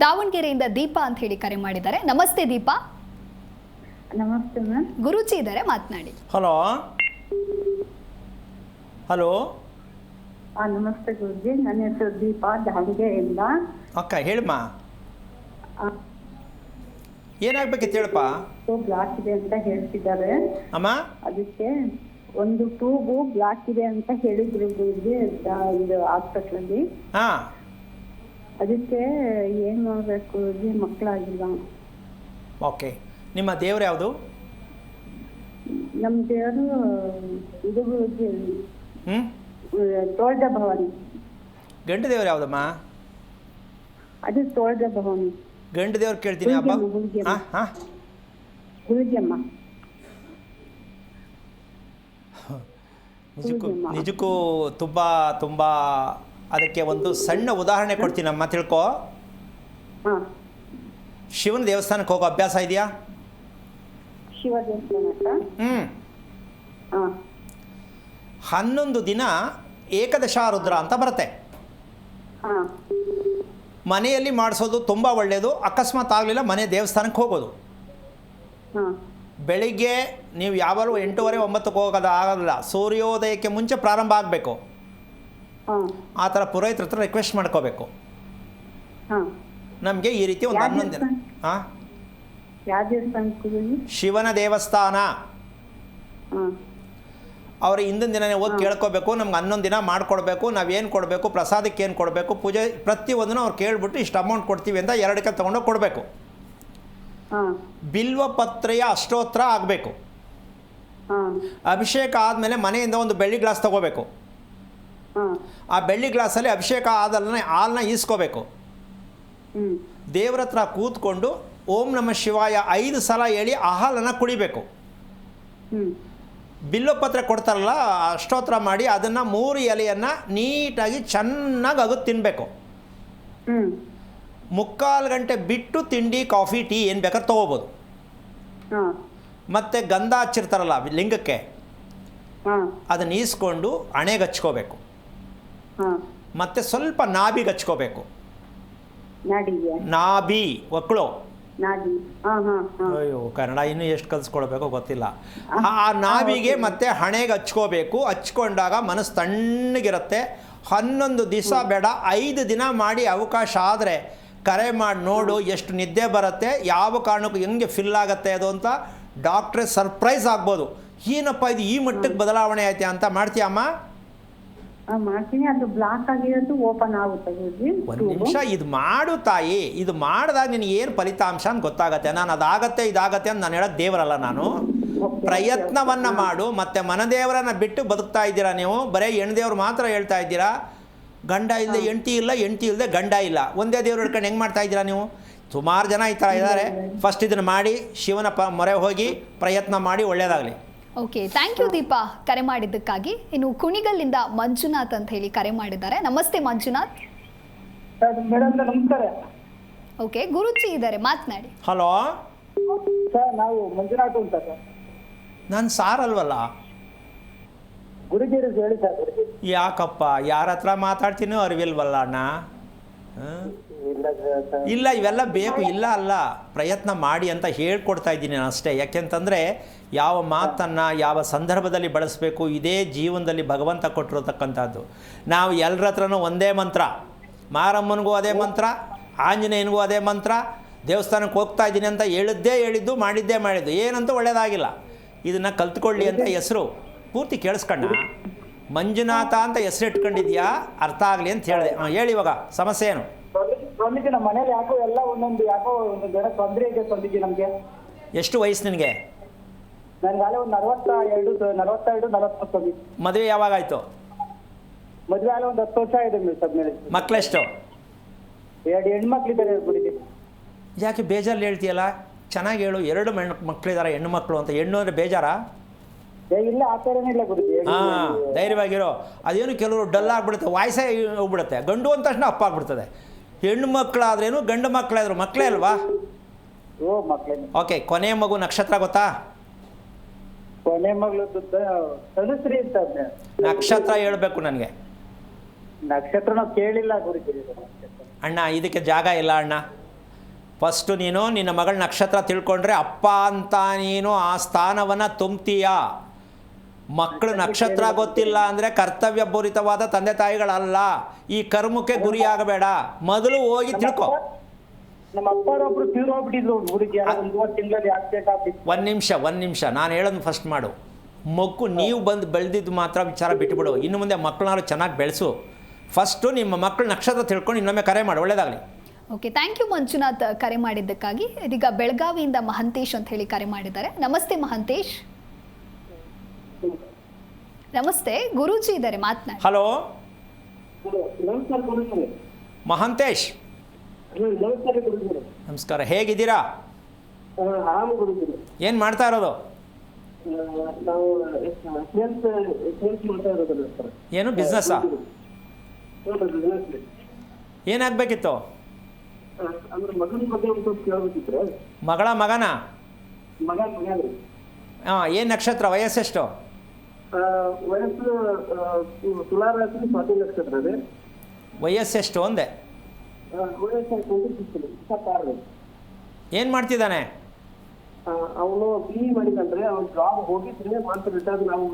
ದಾವಣಗೆರೆಯಿಂದ ದೀಪಾ ಅಂತ ಹೇಳಿ ಕರೆ ಮಾಡಿದ್ದಾರೆ. ನಮಸ್ತೆ ದೀಪಾ. ನಮಸ್ತೆ ಮ್ಯಾಮ್. ಗುರುಜಿ ಇದ್ದಾರೆ, ಮಾತನಾಡಿ. Hello hello. ನಮಸ್ತೆ ಗುರುಜಿ, ನನ್ನ ಹೆಸರು ದೀಪಾ, ದಾವಣಗೆರೆಯಿಂದ. ಅಕ್ಕ ಹೇಳಮ್ಮ, ಏನಾಗಬೇಕಿತ್ತು ಹೇಳಪ್ಪ. ಬ್ಲಾಕ್ ಇದೆ ಅಂತ ಹೇಳ್ತಿದ್ದಾರೆ ಅಮ್ಮ. ಅದಕ್ಕೆ ಒಂದು ಟ್ಯೂಬು ಬ್ಲಾಕ್ ಇದೆ ಅಂತ ಹೇಳಿದ್ರು ಗುರುಜಿ, ಇದು ಹಾಸ್ಪಿಟ್ಲಲ್ಲಿ. ಹಾಂ, ಅದಕ್ಕೆ ಏನು ಮಾಡಬೇಕು ಗುರುಜಿ? ಮಕ್ಕಳಾಗಿಲ್ಲ. ಓಕೆ. ನಿಮ್ಮ ದೇವ್ರು ಯಾವುದು? ನಮ್ಮ ದೇವರು ಇದು ಗುರುಜಿ, ಹ್ಞೂ, ತೋಳ್ದ ಭವಾನಿ. ಗಂಡು ದೇವ್ರು ಯಾವುದಮ್ಮ? ಅದು ತೋಳ್ದ ಭವಾನಿ. ಗಂಡು ದೇವ್ರು ಕೇಳ್ತೀನಿ ಹಬ್ಬ. ಹಾಂ ಹಾಂ, ಗುರುಜಿಯಮ್ಮ. ನಿಜಕ್ಕೂ ತುಂಬ ತುಂಬ ಅದಕ್ಕೆ ಒಂದು ಸಣ್ಣ ಉದಾಹರಣೆ ಕೊಡ್ತೀನಮ್ಮ, ತಿಳ್ಕೊ. ಹಾಂ. ಶಿವನ ದೇವಸ್ಥಾನಕ್ಕೆ ಹೋಗೋ ಅಭ್ಯಾಸ ಇದೆಯಾ? ಶಿವ ದೇವಸ್ಥಾನ. ಹ್ಞೂ. ಹಾಂ. 11 ದಿನ ಏಕದಶಾರುದ್ರ ಅಂತ ಬರುತ್ತೆ. ಹಾಂ. ಮನೆಯಲ್ಲಿ ಮಾಡಿಸೋದು ತುಂಬ ಒಳ್ಳೆಯದು. ಅಕಸ್ಮಾತ್ ಆಗಲಿಲ್ಲ, ಮನೆ ದೇವಸ್ಥಾನಕ್ಕೆ ಹೋಗೋದು. ಹಾಂ. ಬೆಳಿಗ್ಗೆ ನೀವು ಯಾವಾಗಲೂ 8:30 9ಕ್ಕೆ ಹೋಗೋದು ಆಗೋದಿಲ್ಲ. ಸೂರ್ಯೋದಯಕ್ಕೆ ಮುಂಚೆ ಪ್ರಾರಂಭ ಆಗಬೇಕು. ಹಾಂ. ಆ ಥರ ಪುರೋಹಿತರ ಹತ್ರ ರಿಕ್ವೆಸ್ಟ್ ಮಾಡ್ಕೋಬೇಕು. ಹಾಂ. ನಮಗೆ ಈ ರೀತಿ ಒಂದು 11 ದಿನ. ಹಾಂ, ಯಾವ ದೇವಸ್ಥಾನಕ್ಕೆ ಗುರುಜಿ? ಶಿವನ ದೇವಸ್ಥಾನ. ಹಾಂ. ಅವ್ರ ಹಿಂದಿನ ದಿನನೇ ಹೋಗಿ ಕೇಳ್ಕೋಬೇಕು, ನಮ್ಗೆ 11 ದಿನ ಮಾಡಿಕೊಡ್ಬೇಕು, ನಾವೇನು ಕೊಡಬೇಕು, ಪ್ರಸಾದಕ್ಕೆ ಏನು ಕೊಡಬೇಕು, ಪೂಜೆ ಪ್ರತಿಯೊಂದನ್ನು ಅವ್ರು ಕೇಳಿಬಿಟ್ಟು ಇಷ್ಟು ಅಮೌಂಟ್ ಕೊಡ್ತೀವಿ ಅಂತ 2 ಕೈ ತೊಗೊಂಡೋಗಿ ಕೊಡಬೇಕು. ಹಾಂ. ಬಿಲ್ವಪತ್ರೆಯ ಅಷ್ಟೋತ್ತರ ಆಗಬೇಕು. ಹಾಂ. ಅಭಿಷೇಕ ಆದಮೇಲೆ ಮನೆಯಿಂದ ಒಂದು ಬೆಳ್ಳಿ ಗ್ಲಾಸ್ ತೊಗೋಬೇಕು. ಹಾಂ. ಆ ಬೆಳ್ಳಿ ಗ್ಲಾಸಲ್ಲಿ ಅಭಿಷೇಕ ಆದಲ್ಲೇ ಹಾಲನ್ನ ಈಸ್ಕೋಬೇಕು. ಹ್ಞೂ. ದೇವ್ರ ಹತ್ರ ಕೂತ್ಕೊಂಡು ಓಂ ನಮಃ ಶಿವಾಯ 5 ಸಲ ಹೇಳಿ ಆ ಹಾಲನ್ನು ಕುಡಿಬೇಕು. ಹ್ಞೂ. ಬಿಲ್ವಪತ್ರೆ ಕೊಡ್ತಾರಲ್ಲ, ಅಷ್ಟೋತ್ತರ ಮಾಡಿ ಅದನ್ನು 3 ಎಲೆಯನ್ನು ನೀಟಾಗಿ ಚೆನ್ನಾಗಿ ಅಗದು ತಿನ್ನಬೇಕು. ಹ್ಞೂ. 3/4 ಗಂಟೆ ಬಿಟ್ಟು ತಿಂಡಿ, ಕಾಫಿ, ಟೀ ಏನು ಬೇಕಾದ್ರೆ ತೊಗೋಬೋದು. ಹಾಂ. ಮತ್ತು ಗಂಧ ಹಚ್ಚಿರ್ತಾರಲ್ಲ ಲಿಂಗಕ್ಕೆ, ಹಾಂ. ಅದನ್ನು ಈಸ್ಕೊಂಡು ಹಣೆಗೆ ಹಚ್ಕೋಬೇಕು. ಹಾಂ. ಮತ್ತು ಸ್ವಲ್ಪ ನಾಭಿಗೆ ಹಚ್ಕೋಬೇಕು. ನಾಡಿಗೆ? ನಾಭಿ, ಒಕ್ಕಳು. ನಾಡಿ. ಹಾಂ ಹಾಂ ಹಾಂ. ಅಯ್ಯೋ, ಕನ್ನಡ ಇನ್ನೂ ಎಷ್ಟು ಕಲಿಸ್ಕೊಳ್ಬೇಕೋ ಗೊತ್ತಿಲ್ಲ. ಆ ನಾಭಿಗೆ ಮತ್ತು ಹಣೆಗೆ ಹಚ್ಕೋಬೇಕು. ಹಚ್ಕೊಂಡಾಗ ಮನಸ್ಸು ತಣ್ಣಗಿರುತ್ತೆ. 11 ದಿವಸ ಬೇಡ, 5 ದಿನ ಮಾಡಿ ಅವಕಾಶ ಆದರೆ ಕರೆ ಮಾಡಿ ನೋಡು, ಎಷ್ಟು ನಿದ್ದೆ ಬರುತ್ತೆ, ಯಾವ ಕಾರಣಕ್ಕೂ ಹೆಂಗೆ ಫಿಲ್ ಆಗುತ್ತೆ ಅದು ಅಂತ ಡಾಕ್ಟ್ರೇ ಸರ್ಪ್ರೈಸ್ ಆಗ್ಬೋದು. ಏನಪ್ಪ ಇದು ಈ ಮಟ್ಟಕ್ಕೆ ಬದಲಾವಣೆ ಐತೆ ಅಂತ. ಮಾಡ್ತೀಯಮ್ಮ? ಮಾಡ್ತೀನಿ. ಅದು ಬ್ಲಾಕ್ ಆಗಿರೋದು ಓಪನ್ ಆಗುತ್ತೆ ಗುರುಜಿ. ಒಂದು ನಿಮಿಷ, ಇದು ಮಾಡು ತಾಯಿ. ಇದು ಮಾಡಿದಾಗ ನಿನಗೆ ಏನು ಫಲಿತಾಂಶ ಅಂತ ಗೊತ್ತಾಗತ್ತೆ. ನಾನು ಅದಾಗತ್ತೆ ಇದಾಗತ್ತೆ ಅಂತ ನಾನು ಹೇಳೋದು ದೇವರಲ್ಲ. ನಾನು ಪ್ರಯತ್ನವನ್ನು ಮಾಡು. ಮತ್ತು ಮನದೇವರನ್ನು ಬಿಟ್ಟು ಬದುಕ್ತಾ ಇದ್ದೀರಾ ನೀವು. ಬರೀ ಹೆಣ್ದೇವ್ರು ಮಾತ್ರ ಹೇಳ್ತಾ ಇದ್ದೀರಾ. ಗಂಡ ಇಲ್ಲದೆ ಹೆಂಡತಿ ಇಲ್ಲ, ಹೆಂಡತಿ ಇಲ್ಲದೆ ಗಂಡ ಇಲ್ಲ. ಒಂದೇ ದೇವ್ರು ಹಿಡ್ಕೊಂಡು ಹೆಂಗೆ ಮಾಡ್ತಾ ಇದ್ದೀರಾ ನೀವು? ಸುಮಾರು ಜನ ಈ ಥರ ಇದ್ದಾರೆ. ಫಸ್ಟ್ ಇದನ್ನು ಮಾಡಿ, ಶಿವನ ಮೊರೆ ಹೋಗಿ ಪ್ರಯತ್ನ ಮಾಡಿ, ಒಳ್ಳೆಯದಾಗಲಿ. ಓಕೆ, ಥ್ಯಾಂಕ್ ಯು ದೀಪಾ ಕರೆ ಮಾಡಿದ್ದಕ್ಕಾಗಿ. ಇನ್ನು ಕುಣಿಗಲ್ಲಿಂದ ಮಂಜುನಾಥ್ ಅಂತ ಹೇಳಿ ಕರೆ ಮಾಡಿದ್ದಾರೆ. ನಮಸ್ತೆ ಮಂಜುನಾಥ್. ಮೇಡಮ್ ನಮಸ್ಕಾರ. ಓಕೆ, ಗುರುಜಿ ಇದ್ದಾರೆ, ಮಾತನಾಡಿ. ಹಲೋ ಸರ್, ನಾವು ಮಂಜುನಾಥ್ ಅಂತ ಸರ್. ನಾನು ಸಾರಲ್ವಲ್ಲ. ಗುರುಜಿ ಹೇಳಿ ಸರ್. ಗುರುಜಿ ಯಾಕಪ್ಪ, ಯಾರ ಹತ್ರ ಮಾತಾಡ್ತೀನೋ ಅರಿವಿಲ್ವಲ್ಲ ಅಣ್ಣ? ಇಲ್ಲ, ಇವೆಲ್ಲ ಬೇಕು. ಇಲ್ಲ ಅಲ್ಲ, ಪ್ರಯತ್ನ ಮಾಡಿ ಅಂತ ಹೇಳ್ಕೊಡ್ತಾ ಇದ್ದೀನಿ ನಾನು ಅಷ್ಟೇ. ಯಾಕೆಂತಂದರೆ ಯಾವ ಮಾತನ್ನು ಯಾವ ಸಂದರ್ಭದಲ್ಲಿ ಬಳಸಬೇಕು, ಇದೇ ಜೀವನದಲ್ಲಿ ಭಗವಂತ ಕೊಟ್ಟಿರತಕ್ಕಂಥದ್ದು. ನಾವು ಎಲ್ಲರ ಹತ್ರನೂ ಒಂದೇ ಮಂತ್ರ. ಮಾರಮ್ಮನಿಗೂ ಅದೇ ಮಂತ್ರ, ಆಂಜನೇಯನಿಗೂ ಅದೇ ಮಂತ್ರ. ದೇವಸ್ಥಾನಕ್ಕೆ ಹೋಗ್ತಾ ಇದ್ದೀನಿ ಅಂತ ಹೇಳಿದ್ದು, ಮಾಡಿದ್ದು ಏನಂತೂ ಒಳ್ಳೆಯದಾಗಿಲ್ಲ. ಇದನ್ನು ಕಲ್ತ್ಕೊಳ್ಳಿ ಅಂತ ಹೆಸರು ಪೂರ್ತಿ ಕೇಳಿಸ್ಕೊಂಡ. ಮಂಜುನಾಥ ಅಂತ ಹೆಸರು ಇಟ್ಕೊಂಡಿದ್ಯಾ, ಅರ್ಥ ಆಗಲಿ ಅಂತ ಹೇಳಿದೆ. ಹೇಳಿ, ಇವಾಗ ಸಮಸ್ಯೆ ಏನು? ಸ್ವಾಮೀಜಿ, ನಮ್ಮ ಮನೇಲಿ ಯಾಕೋ ಎಲ್ಲ ಒಂದೊಂದು ಜನ ತೊಂದರೆ ಇದೆ ಸ್ವಾಮೀಜಿ. ನಮಗೆ ಎಷ್ಟು ವಯಸ್ಸು ನಿನಗೆ? ನನಗಾಲೆ ಒಂದು 42 43 ಸ್ವಾಮೀಜಿ. ಮದುವೆ ಯಾವಾಗಾಯಿತು? ಮದುವೆ ಆಲೆ ಒಂದು 10 ವರ್ಷ ಆಗಿದೆ ಮೇಲೆ. ಮಕ್ಕಳೆಷ್ಟು? 2 ಹೆಣ್ಮಕ್ಳಿದ್ದಾರೆ ಗುರುಜಿ. ಯಾಕೆ ಬೇಜಾರು ಹೇಳ್ತೀಯಲ್ಲ? ಚೆನ್ನಾಗಿ ಹೇಳು. 2 ಮಕ್ಕಳಿದ್ದಾರೆ, ಹೆಣ್ಣು ಮಕ್ಕಳು ಅಂತ. ಹೆಣ್ಣು ಅಂದರೆ ಬೇಜಾರಾ? ಇಲ್ಲ, ಆ ಥರನೇ ಇಲ್ಲ ಗುರುಜಿ. ಹಾಂ, ಧೈರ್ಯವಾಗಿರೋ. ಅದೇನು ಕೆಲವರು ಡಲ್ ಆಗಿಬಿಡುತ್ತೆ, ವಾಯ್ಸೇ ಹೋಗ್ಬಿಡುತ್ತೆ. ಗಂಡು ಅಂದ ತಕ್ಷಣ ಅಪ್ಪ ಆಗ್ಬಿಡ್ತದೆ. ಹೆಣ್ಣು ಮಕ್ಕಳಾದ್ರೇನು ಗಂಡು ಮಕ್ಕಳಾದ್ರು ಮಕ್ಕಳೇ ಅಲ್ವಾ? ಓ, ಮಕ್ಕಳೇ. ಓಕೆ, ಕೊನೆಯ ಮಗು ನಕ್ಷತ್ರ ಗೊತ್ತಾ? ಕೊನೆ ಮಗಳು ತನುಶ್ರೀ ಅಂತ. ನಕ್ಷತ್ರ ಹೇಳಬೇಕು ನನಗೆ. ನಕ್ಷತ್ರ ನಾವು ಕೇಳಿಲ್ಲ ಗುರುಜಿ. ಅಣ್ಣ, ಇದಕ್ಕೆ ಜಾಗ ಇಲ್ಲ ಅಣ್ಣ. ಫಸ್ಟು ನೀನು ನಿನ್ನ ಮಗಳ ನಕ್ಷತ್ರ ತಿಳ್ಕೊಂಡ್ರೆ ಅಪ್ಪ ಅಂತ ನೀನು ಆ ಸ್ಥಾನವನ್ನು ತುಂಬ್ತೀಯ. ಮಕ್ಕಳು ನಕ್ಷತ್ರ ಗೊತ್ತಿಲ್ಲ ಅಂದರೆ ಕರ್ತವ್ಯಪೂರಿತವಾದ ತಂದೆ ತಾಯಿಗಳಲ್ಲ. ಈ ಕರ್ಮಕ್ಕೆ ಗುರಿಯಾಗಬೇಡ, ಮೊದಲು ಹೋಗಿ ತಿಳ್ಕೊ. ನಮ್ಮ ಅಪ್ಪರೊಬ್ರು ತೀರೋಗ್ಬಿಟ್ಟಿದ್ರು ಊರಿಗೆ ಒಂದು ತಿಂಗಳಲ್ಲಿ ಆಕ್ಸಿಡೆಂಟ್ ಆಗ್ಬಿಟ್ಟು. ಒಂದು ನಿಮಿಷ ನಾನು ಹೇಳೋದು ಫಸ್ಟ್ ಮಾಡು. ಮಗು ನೀವು ಬಂದು ಬೆಳೆದಿದ್ದು ಮಾತ್ರ ವಿಚಾರ ಬಿಟ್ಟುಬಿಡು. ಇನ್ನು ಮುಂದೆ ಮಕ್ಕಳನ್ನಾರು ಚೆನ್ನಾಗಿ ಬೆಳೆಸು. ಫಸ್ಟು ನಿಮ್ಮ ಮಕ್ಕಳು ನಕ್ಷತ್ರ ತಿಳ್ಕೊಂಡು ಇನ್ನೊಮ್ಮೆ ಕರೆ ಮಾಡಿ. ಒಳ್ಳೆಯದಾಗಲಿ. ಓಕೆ, ಥ್ಯಾಂಕ್ ಯು ಮಂಜುನಾಥ್ ಕರೆ ಮಾಡಿದ್ದಕ್ಕಾಗಿ. ಇದೀಗ ಬೆಳಗಾವಿಯಿಂದ ಮಹಂತೇಶ್ ಅಂತ ಹೇಳಿ ಕರೆ ಮಾಡಿದ್ದಾರೆ. ನಮಸ್ತೆ ಮಹಂತೇಶ್. ನಮಸ್ತೆ, ಗುರೂಜಿ ಇದ್ದಾರೆ, ಮಾತನಾಡಿ. ಹಲೋ ನಮಸ್ಕಾರ ಗುರುಗಳೇ. ಮಹಂತೇಶ್. ನಮಸ್ಕಾರ ಗುರುಗಳೇ. ನಮಸ್ಕಾರ, ಹೇಗಿದ್ದೀರಾ? ಆರಾಮ ಗುರುಗಳೇ. ಏನು ಮಾಡ್ತಾ ಇರೋದು? ನಾವು ಸೇಲ್ಸ್ ಮಾಡ್ತಾ ಇರೋದಲ್ಲ ಸರ್. ಏನು ಬಿಸ್ನೆಸ್ಸಾ? ಬಿಸ್ನೆಸ್. ಏನಾಗಬೇಕಿತ್ತು? ಅಂದ್ರೆ ಮಗನ ಬಗ್ಗೆ ಒಂದು ಸ್ವಲ್ಪ ಕೇಳಬೇಕಿದ್ರೆ. ಮಗನ ಮಗ ರೀ. ಹಾಂ, ಏನು ನಕ್ಷತ್ರ, ವಯಸ್ಸೆಷ್ಟು? ವಯಸ್ಸು ತುಲಾ ರಾಶಿ ಸ್ವಾತಿ ನಕ್ಷತ್ರ ಇದೆ. ವಯಸ್ಸೆಷ್ಟು ಒಂದೇ? ವಯಸ್ಸು 26. ಏನು ಮಾಡ್ತಿದ್ದಾನೆ? ಅವನು BE ಮಾಡಿದಂದ್ರೆ ಅವ್ನು ಜಾಬ್ ಹೋಗಿದ್ರೆ ಮಾತ್ರ ರಿಟರ್ನ್ ನಾವು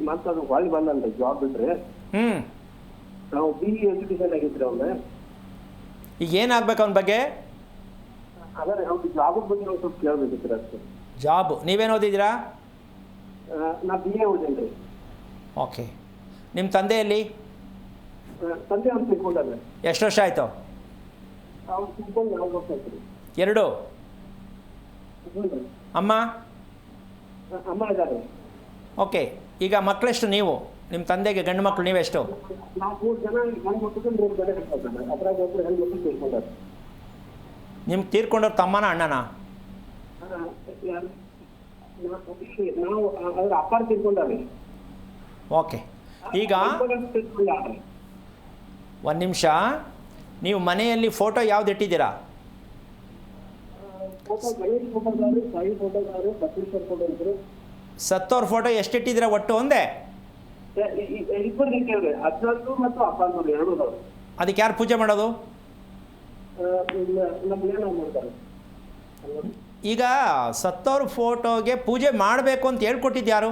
ಮಾತ್ರ ಹೊಳ್ಳಿ ಬಂದಂತೆ ಜಾಬ್ ಬಿಟ್ರೆ. ನಾವು BE ಎಜುಕೇಶನ್ ಆಗಿದ್ರೆ ಅವನ್ನ. ಈಗ ಏನಾಗಬೇಕು ಅವನ ಬಗ್ಗೆ? ಅದೇ ಅವ್ನಿಗೆ ಜಾಬ್ ಬಗ್ಗೆ ನಾವು ಸ್ವಲ್ಪ ಕೇಳಬೇಕಿತ್ತು ಅಷ್ಟೇ. ಜಾಬು ನೀವೇನು ಓದಿದ್ದೀರಾ? ನಾ BA ಓದಿದ್ರಿ. ಓಕೆ. ನಿಮ್ಮ ತಂದೆಯಲ್ಲಿ ತಂದೆ ಅವ್ನು ತಿಳ್ಕೊಂಡಾರೆ. ಎಷ್ಟು ವರ್ಷ ಆಯಿತು? ಅವ್ನು ತಿಳ್ಕೊಂಡು ನಾವು ಗೊತ್ತಾಯ್ತು. 2. ಅಮ್ಮ? ಅಮ್ಮ ಇದ್ದಾರೆ. ಓಕೆ. ಈಗ ಮಕ್ಕಳೆಷ್ಟು ನೀವು? ನಿಮ್ಮ ತಂದೆಗೆ ಗಂಡು ಮಕ್ಕಳು ನೀವೆಷ್ಟು? ನಾವು 3 ಜನ ಹೆಣ್ಣು ಮಕ್ಕಳು 3 ಜನ ಹೇಳ್ತಾರೆ. ಅದ್ರಾಗ ಒಬ್ಬರು ಹೆಣ್ಣು ಮಕ್ಕಳು ತಿಳ್ಕೊಂಡಾರೆ. ನಿಮ್ಗೆ ತೀರ್ಕೊಂಡವ್ರು ತಮ್ಮನ ಅಣ್ಣನ? ನಾವು ಅದ್ರ ಅಪ್ಪಾರ ತಿಳ್ಕೊಂಡಾರೆ. ಓಕೆ. ಈಗ ಒಂದು ನಿಮಿಷ, ನೀವು ಮನೆಯಲ್ಲಿ ಫೋಟೋ ಯಾವ್ದು ಇಟ್ಟಿದ್ದೀರಾ? ಸತ್ತೋರ್ ಫೋಟೋ ಎಷ್ಟು ಇಟ್ಟಿದ್ದೀರಾ ಒಟ್ಟು? ಒಂದೇ? ಅದಕ್ಕೆ ಯಾರು ಪೂಜೆ ಮಾಡೋದು? ಈಗ ಸತ್ತೋರ್ ಫೋಟೋಗೆ ಪೂಜೆ ಮಾಡಬೇಕು ಅಂತ ಹೇಳ್ಕೊಟ್ಟಿದ್ದು ಯಾರು?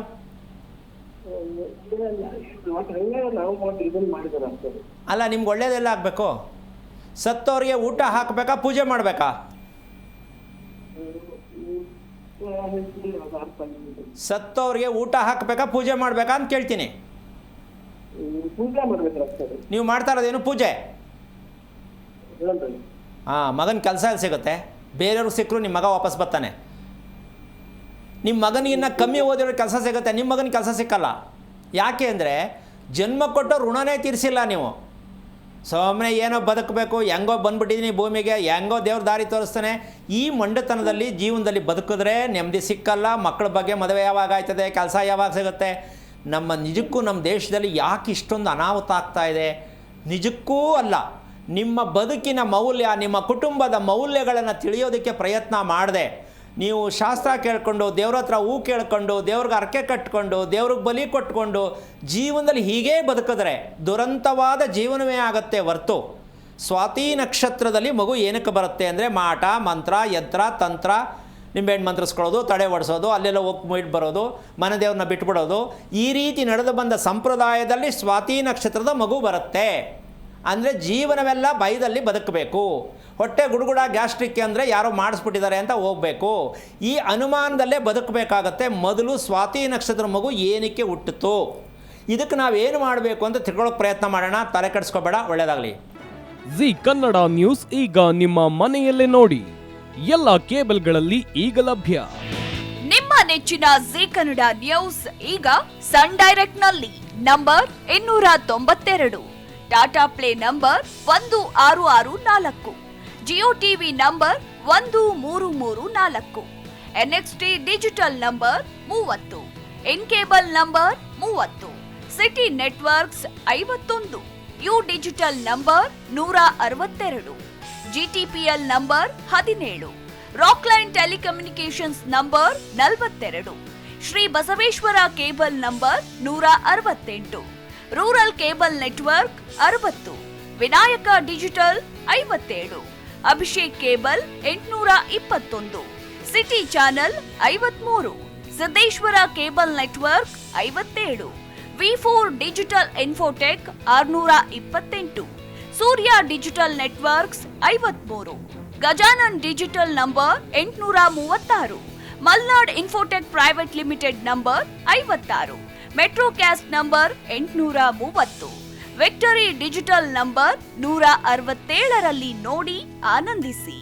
ಅಲ್ಲ, ನಿಮ್ಗೆ ಒಳ್ಳೇದೆಲ್ಲ ಆಗಬೇಕು. ಸತ್ತೋರಿಗೆ ಊಟ ಹಾಕಬೇಕಾ, ಪೂಜೆ ಮಾಡಬೇಕಾ? ಸತ್ತೋರಿಗೆ ಊಟ ಹಾಕಬೇಕಾ, ಪೂಜೆ ಮಾಡಬೇಕಾ ಅಂತ ಕೇಳ್ತೀನಿ. ನೀವು ಮಾಡ್ತಾ ಇರೋದೇನು? ಪೂಜೆ. ಹಾಂ, ಮಗನ ಕೆಲಸ ಎಲ್ಲಿ ಸಿಗುತ್ತೆ? ಬೇರೆಯವ್ರಿಗೆ ಸಿಕ್ಕರು ನಿಮ್ಮ ಮಗ ವಾಪಸ್ ಬರ್ತಾನೆ. ನಿಮ್ಮ ಮಗನಿಗಿನ್ನ ಕಮ್ಮಿ ಓದಿರೋ ಕೆಲಸ ಸಿಗುತ್ತೆ, ನಿಮ್ಮ ಮಗನ ಕೆಲಸ ಸಿಕ್ಕಲ್ಲ. ಯಾಕೆ ಅಂದರೆ ಜನ್ಮ ಕೊಟ್ಟು ಋಣನೇ ತೀರಿಸಿಲ್ಲ ನೀವು. ಸುಮ್ಮನೆ ಏನೋ ಬದುಕಬೇಕು, ಹೆಂಗೋ ಬಂದ್ಬಿಟ್ಟಿದ್ದೀನಿ ಭೂಮಿಗೆ, ಹೆಂಗೋ ದೇವ್ರ ದಾರಿ ತೋರಿಸ್ತಾನೆ. ಈ ಮಂಡತನದಲ್ಲಿ ಜೀವನದಲ್ಲಿ ಬದುಕಿದ್ರೆ ನೆಮ್ಮದಿ ಸಿಕ್ಕಲ್ಲ. ಮಕ್ಕಳ ಬಗ್ಗೆ ಮದುವೆ ಯಾವಾಗ ಆಯ್ತದೆ, ಕೆಲಸ ಯಾವಾಗ ಸಿಗುತ್ತೆ? ನಿಜಕ್ಕೂ ನಮ್ಮ ದೇಶದಲ್ಲಿ ಯಾಕೆ ಇಷ್ಟೊಂದು ಅನಾಹುತ ಆಗ್ತಾ ಇದೆ? ನಿಜಕ್ಕೂ ಅಲ್ಲ. ನಿಮ್ಮ ಬದುಕಿನ ಮೌಲ್ಯ, ನಿಮ್ಮ ಕುಟುಂಬದ ಮೌಲ್ಯಗಳನ್ನು ತಿಳಿಯೋದಕ್ಕೆ ಪ್ರಯತ್ನ ಮಾಡಿದೆ. ನೀವು ಶಾಸ್ತ್ರ ಕೇಳ್ಕೊಂಡು, ದೇವ್ರ ಹತ್ರ ಹೂ ಕೇಳ್ಕೊಂಡು, ದೇವ್ರಿಗೆ ಅರ್ಕೆ ಕಟ್ಕೊಂಡು, ದೇವ್ರಿಗೆ ಬಲಿ ಕೊಟ್ಕೊಂಡು ಜೀವನದಲ್ಲಿ ಹೀಗೇ ಬದುಕಿದ್ರೆ ದುರಂತವಾದ ಜೀವನವೇ ಆಗುತ್ತೆ ಹೊರ್ತು. ಸ್ವಾತಿ ನಕ್ಷತ್ರದಲ್ಲಿ ಮಗು ಏನಕ್ಕೆ ಬರುತ್ತೆ ಅಂದರೆ ಮಾಟ, ಮಂತ್ರ, ಯಂತ್ರ, ತಂತ್ರ, ನಿಂಬೆಹಣ್ಣು ಮಂತ್ರಿಸ್ಕೊಳ್ಳೋದು, ತಡೆ ಒಡಿಸೋದು, ಅಲ್ಲೆಲ್ಲ ಹೋಗಿ ಬರೋದು, ಮನೆ ದೇವ್ರನ್ನ ಬಿಟ್ಬಿಡೋದು, ಈ ರೀತಿ ನಡೆದು ಬಂದ ಸಂಪ್ರದಾಯದಲ್ಲಿ ಸ್ವಾತಿ ನಕ್ಷತ್ರದ ಮಗು ಬರುತ್ತೆ. ಅಂದರೆ ಜೀವನವೆಲ್ಲ ಭಯದಲ್ಲಿ ಬದುಕಬೇಕು. ಹೊಟ್ಟೆ ಗುಡುಗುಡ ಗ್ಯಾಸ್ಟ್ರಿಕ್ ಅಂದರೆ ಯಾರೋ ಮಾಡಿಸ್ಬಿಟ್ಟಿದ್ದಾರೆ ಅಂತ ಹೋಗಬೇಕು. ಈ ಅನುಮಾನದಲ್ಲೇ ಬದುಕಬೇಕಾಗತ್ತೆ. ಮೊದಲು ಸ್ವಾತಿ ನಕ್ಷತ್ರ ಮಗು ಏನಕ್ಕೆ ಹುಟ್ಟಿತು, ಇದಕ್ಕೆ ನಾವೇನು ಮಾಡಬೇಕು ಅಂತ ತಿಳ್ಕೊಳ್ಳೋಕೆ ಪ್ರಯತ್ನ ಮಾಡೋಣ. ತಲೆ ಕೆಡಿಸ್ಕೋಬೇಡ. ಒಳ್ಳೆಯದಾಗಲಿ. ಜಿ ಕನ್ನಡ ನ್ಯೂಸ್ ಈಗ ನಿಮ್ಮ ಮನೆಯಲ್ಲೇ ನೋಡಿ. ಎಲ್ಲ ಕೇಬಲ್ಗಳಲ್ಲಿ ಈಗ ಲಭ್ಯ. ನಿಮ್ಮ ನೆಚ್ಚಿನ ಜಿ ಕನ್ನಡ ನ್ಯೂಸ್ ಈಗ ಸನ್ ಡೈರೆಕ್ಟ್ ನಲ್ಲಿ number 292, Tata play number 1664, Jio TV number 1334, NXT digital number 30, in cable number 30, city networks 51, U digital number 162, GTPL number 17, Rockline telecommunications number 42, Shri Basaveshwara cable number 168, rural cable network 60, Vinayaka digital 57, Abhishek cable 821, city channel 53, Siddeshwara cable network 57, V4 digital Infotech 628, Surya digital networks 53, Gajanan digital number 836, Malnad infotech private limited number 56, Metrocast number 830, victory digital number 167ರಲ್ಲಿ ನೋಡಿ ಆನಂದಿಸಿ.